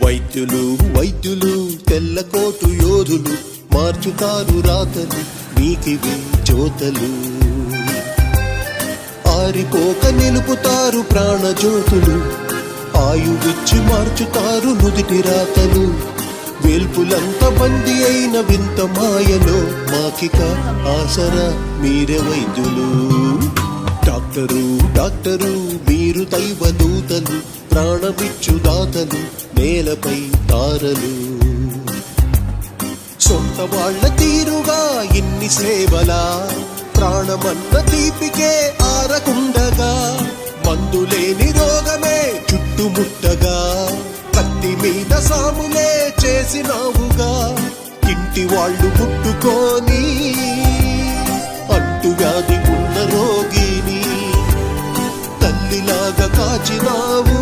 వైద్యులు వైద్యులు తెల్లకోటు యోధులు మార్చుతారు రాతలు మీకివే జ్యోతలు. ఆరిపోక నిలుపుతారు ప్రాణజ్యోతులు, ఆయువిచ్చి మార్చుతారు నుదిటి రాతలు. వేల్పులంత బంది అయిన వింత మాయలో మాకిక ఆసరా మీరే వైద్యులు. డాక్టరు డాక్టరు మీరు దైవదూతలు, ప్రాణమిచ్చు దాతలు నేలపై తారలు. సొంత వాళ్ళ తీరుగా ఇన్ని సేవలా, ప్రాణమన్న తీపికే ఆరకుండగా. మందులేని రోగమే చుట్టుముట్టగా, కత్తి మీద సాములే చేసినావుగా. ఇంటి వాళ్ళు ముట్టుకొని అంటువ్యాధి ఉన్న రోగిని తల్లిలాగా కాచినావు.